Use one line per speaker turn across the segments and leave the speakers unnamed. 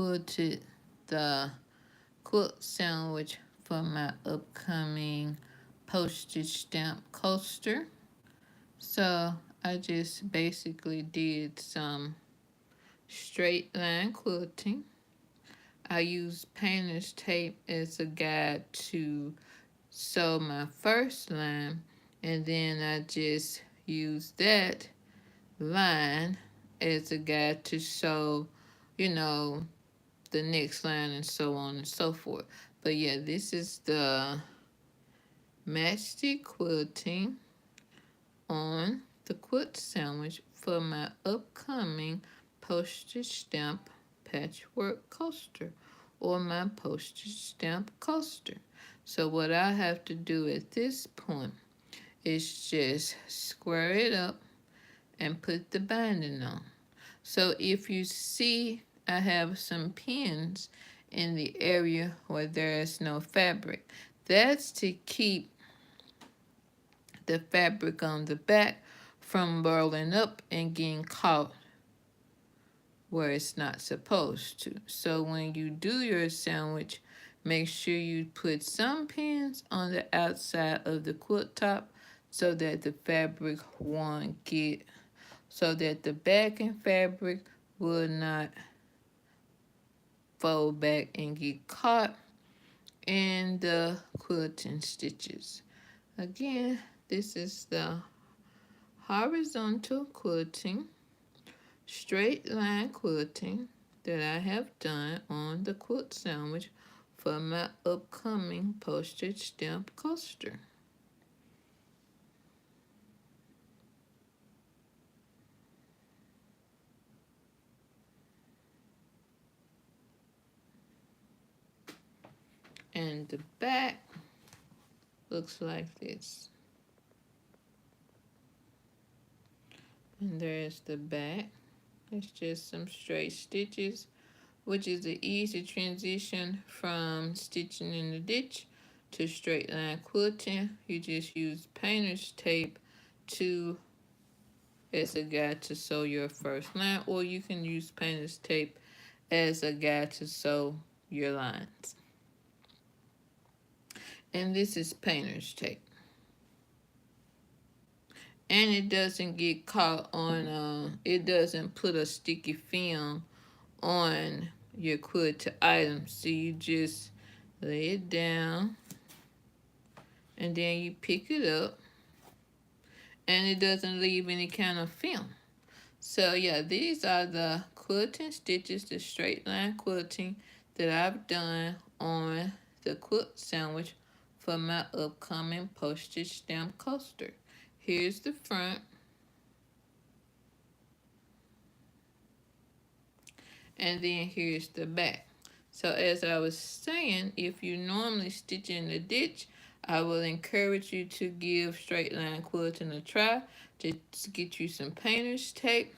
quilted the quilt sandwich for my upcoming postage stamp coaster. So I just basically did some straight line quilting. I used painter's tape as a guide to sew my first line, and then I just used that line as a guide to sew, you know, the next line and so on and so forth. But yeah, this is the matchstick quilting on the quilt sandwich for my upcoming postage stamp patchwork coaster or my postage stamp coaster. So what I have to do at this point is just square it up and put the binding on. So if you see I have some pins in the area where there is no fabric, that's to keep the fabric on the back from burling up and getting caught where it's not supposed to. So when you do your sandwich, make sure you put some pins on the outside of the quilt top so that the fabric won't get, so that the backing fabric will not fold back and get caught in the quilting stitches. Again, this is the horizontal quilting, straight line quilting that I have done on the quilt sandwich for my upcoming postage stamp coaster. And the back looks like this. And there's the back. It's just some straight stitches, which is an easy transition from stitching in the ditch to straight line quilting. You just use painter's tape to as a guide to sew your first line, or you can use painter's tape as a guide to sew your lines. And this is painter's tape. And it doesn't get caught on, it doesn't put a sticky film on your quilted item. So you just lay it down and then you pick it up and it doesn't leave any kind of film. So yeah, these are the quilting stitches, the straight line quilting that I've done on the quilt sandwich for my upcoming postage stamp coaster. Here's the front. And then here's the back. So as I was saying, if you normally stitch in the ditch, I will encourage you to give straight line quilting a try. Just get you some painter's tape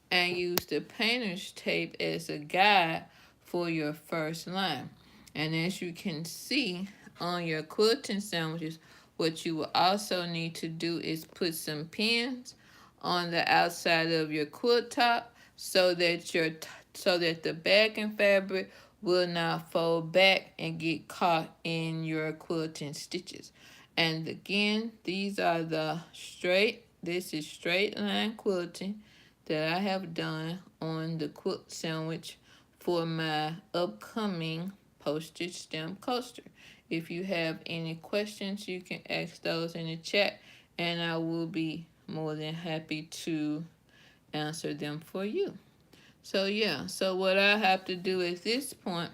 and use the painter's tape as a guide for your first line. And as you can see on your quilting sandwiches, what you will also need to do is put some pins on the outside of your quilt top so that the backing fabric will not fold back and get caught in your quilting stitches. And again, this is straight line quilting that I have done on the quilt sandwich for my upcoming postage stamp coaster. If you have any questions, you can ask those in the chat and I will be more than happy to answer them for you. So yeah, so what I have to do at this point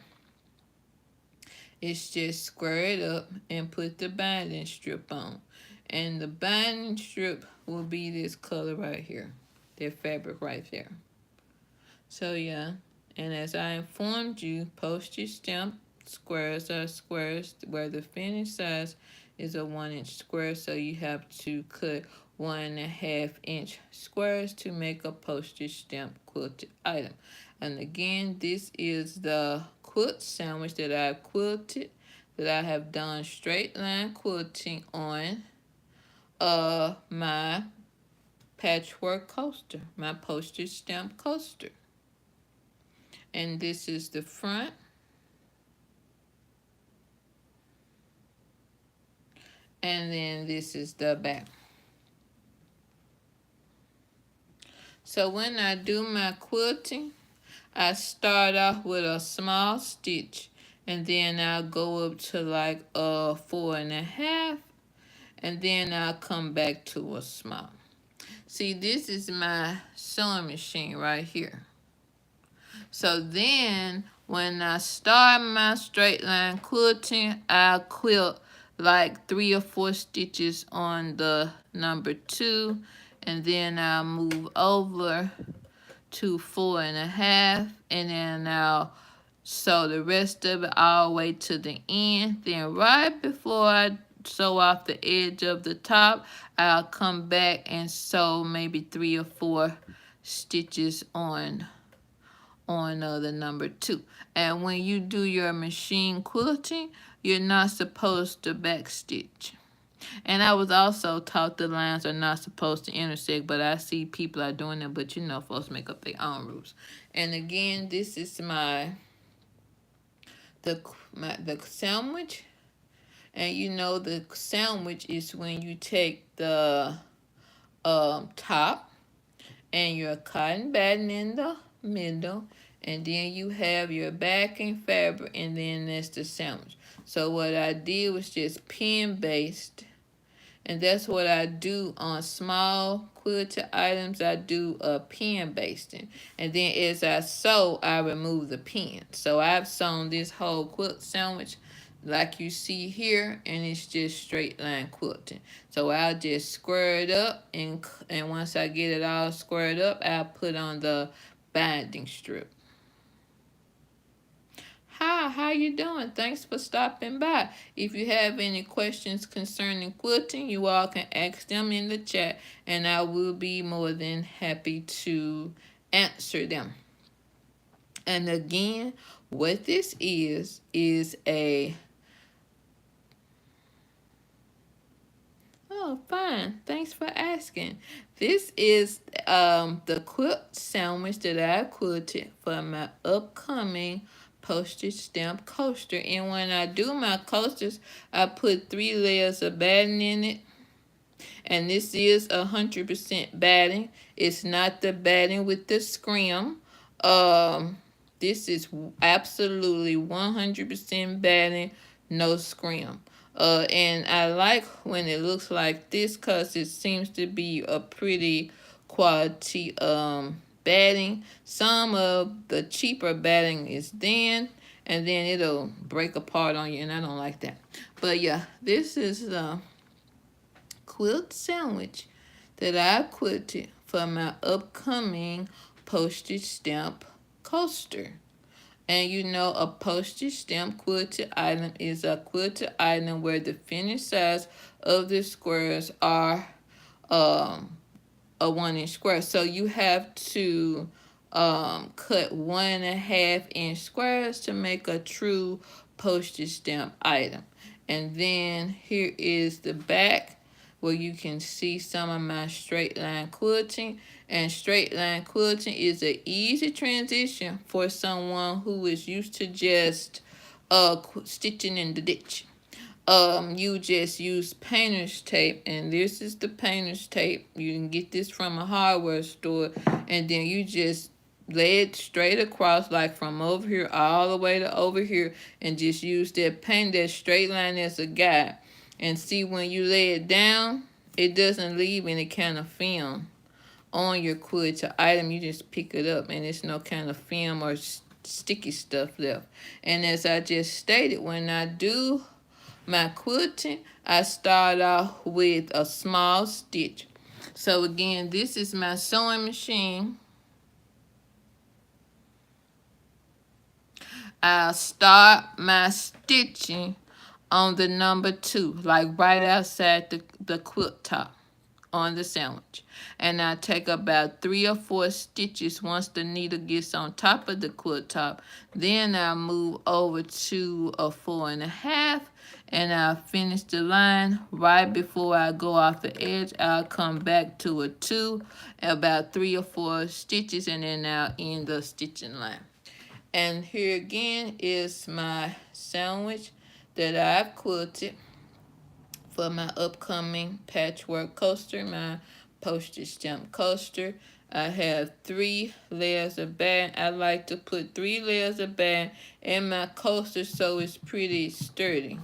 is just square it up and put the binding strip on. And the binding strip will be this color right here, that fabric right there. So yeah, and as I informed you, postage stamp squares are squares where the finish size is a 1-inch square, so you have to cut 1.5-inch squares to make a postage stamp quilted item. And again, this is the quilt sandwich that I quilted, that I have done straight line quilting on my patchwork coaster, my postage stamp coaster. And this is the front. And then this is the back. So when I do my quilting, I start off with a small stitch, and then I'll go up to like a 4.5, and then I'll come back to a small. See, this is my sewing machine right here. So then when I start my straight line quilting, I'll quilt like 3 or 4 stitches on the number 2, and then I'll move over to 4.5, and then I'll sew the rest of it all the way to the end. Then right before I sew off the edge of the top, I'll come back and sew maybe 3 or 4 stitches on the number 2. And when you do your machine quilting, you're not supposed to backstitch. And I was also taught the lines are not supposed to intersect, but I see people are doing it. But you know, folks make up their own rules. And again, this is the sandwich. And you know, the sandwich is when you take the top and your cotton batting in the middle, and then you have your backing fabric, and then that's the sandwich. So what I did was just pin based, and that's what I do on small quilted items. I do a pin basting, and then as I sew, I remove the pin. So I've sewn this whole quilt sandwich like you see here, and it's just straight line quilting. So I'll just square it up, and once I get it all squared up, I'll put on the binding strip. Hi, how you doing? Thanks for stopping by. If you have any questions concerning quilting, you all can ask them in the chat, and I will be more than happy to answer them. And again, what this is a... Oh, fine. Thanks for asking. This is the quilt sandwich that I quilted for my upcoming postage stamp coaster. And when I do my coasters, I put 3 layers of batting in it. And this is 100% batting. It's not the batting with the scrim. This is absolutely 100% batting, no scrim. And I like when it looks like this because it seems to be a pretty quality batting. Some of the cheaper batting is thin, and then it'll break apart on you, and I don't like that. But yeah, this is the quilt sandwich that I quilted for my upcoming postage stamp coaster. And you know, a postage stamp quilted item is a quilted item where the finished size of the squares are a 1-inch square. So you have to cut 1.5-inch squares to make a true postage stamp item. And then here is the back, where you can see some of my straight line quilting. And straight line quilting is an easy transition for someone who is used to just stitching in the ditch. You just use painter's tape, and this is the painter's tape. You can get this from a hardware store, and then you just lay it straight across, like from over here all the way to over here, and just use that paint, that straight line as a guide. And see, when you lay it down, it doesn't leave any kind of film on your quilted item. You just pick it up, and there's no kind of film or sticky stuff left. And as I just stated, when I do my quilting, I start off with a small stitch. So again, this is my sewing machine. I'll start my stitching on the number 2, like right outside the quilt top on the sandwich. And I take about 3 or 4 stitches once the needle gets on top of the quilt top. Then I move over to a 4.5, and I'll finish the line. Right before I go off the edge, I'll come back to a 2, about 3 or 4 stitches, and then I'll end the stitching line. And here again is my sandwich that I've quilted for my upcoming patchwork coaster, my postage stamp coaster. I have 3 layers of band. I like to put 3 layers of band in my coaster so it's pretty sturdy.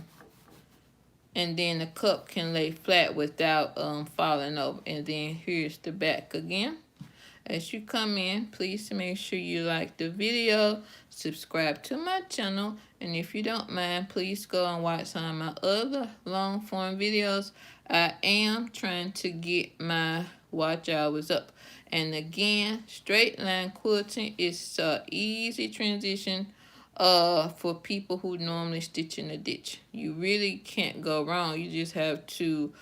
And then the cup can lay flat without falling over. And then here's the back again. As you come in, please make sure you like the video, subscribe to my channel, and if you don't mind, please go and watch some of my other long form videos. I am trying to get my watch hours up. And again, straight line quilting is an easy transition for people who normally stitch in a ditch. You really can't go wrong. You just have to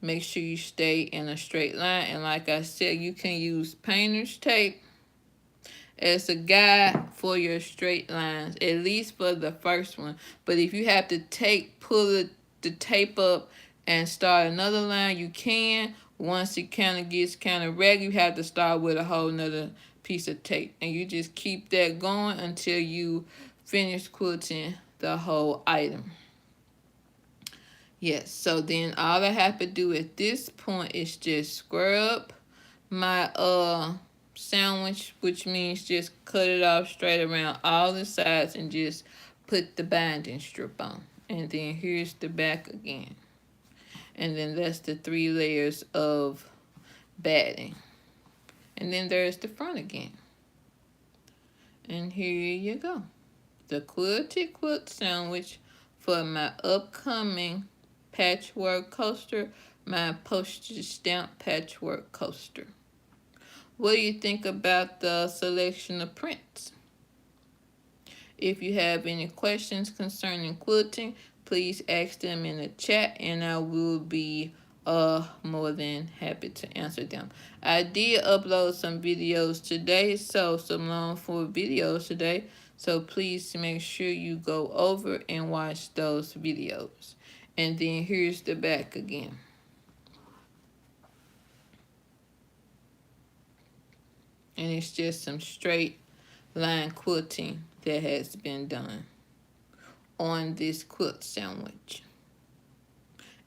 make sure you stay in a straight line. And like I said, you can use painter's tape as a guide for your straight lines, at least for the first one. But if you have to pull the tape up and start another line, you can. Once it kind of gets kind of ragged, you have to start with a whole nother piece of tape. And you just keep that going until you finish quilting the whole item. Yes, so then all I have to do at this point is just scrub my sandwich, which means just cut it off straight around all the sides and just put the binding strip on. And then here's the back again. And then that's the 3 layers of batting. And then there's the front again. And here you go. The Quilted Quilt sandwich for my upcoming patchwork coaster, my postage stamp patchwork coaster. What do you think about the selection of prints? If you have any questions concerning quilting, please ask them in the chat and I will be more than happy to answer them. I did upload some videos today, some long form videos today, so please make sure you go over and watch those videos. And then here's the back again. And it's just some straight line quilting that has been done on this quilt sandwich.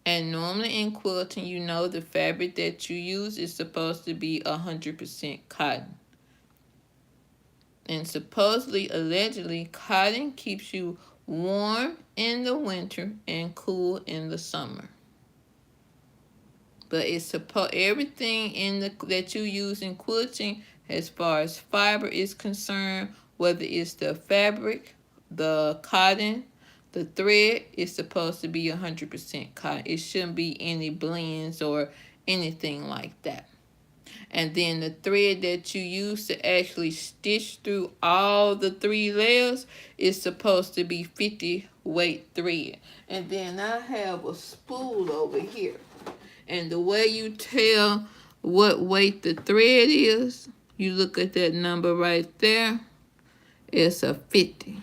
And normally in quilting, you know the fabric that you use is supposed to be 100% cotton. And supposedly, allegedly, cotton keeps you warm in the winter and cool in the summer. But it's everything that you use in quilting, as far as fiber is concerned, whether it's the fabric, the cotton, the thread, is supposed to be 100% cotton. It shouldn't be any blends or anything like that. And then the thread that you use to actually stitch through all the 3 layers is supposed to be 50 weight thread. And then I have a spool over here. And the way you tell what weight the thread is, you look at that number right there. It's a 50.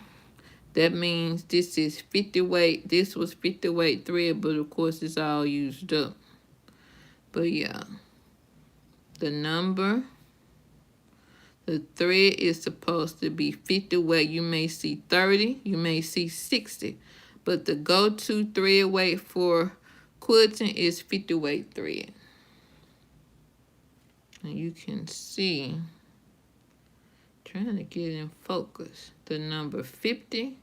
That means this is 50 weight. This was 50 weight thread, but of course it's all used up. But yeah, the number, the thread is supposed to be 50 weight. You may see 30, you may see 60. But the go-to thread weight for quilting is 50 weight thread. And you can see, trying to get in focus, the number 50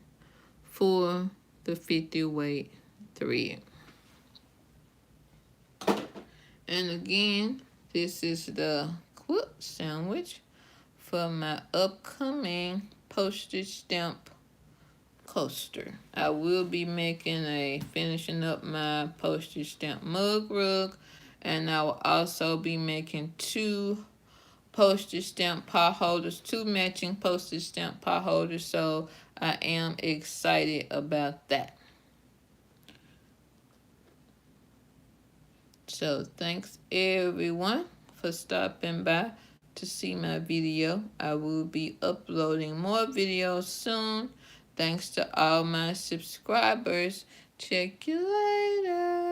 for the 50 weight thread. And again, this is the quilt sandwich for my upcoming postage stamp coaster. I will be finishing up my postage stamp mug rug, and I will also be making 2 postage stamp pot holders, 2 matching postage stamp pot holders, so I am excited about that. So thanks everyone for stopping by to see my video. I will be uploading more videos soon. Thanks to all my subscribers. Check you later.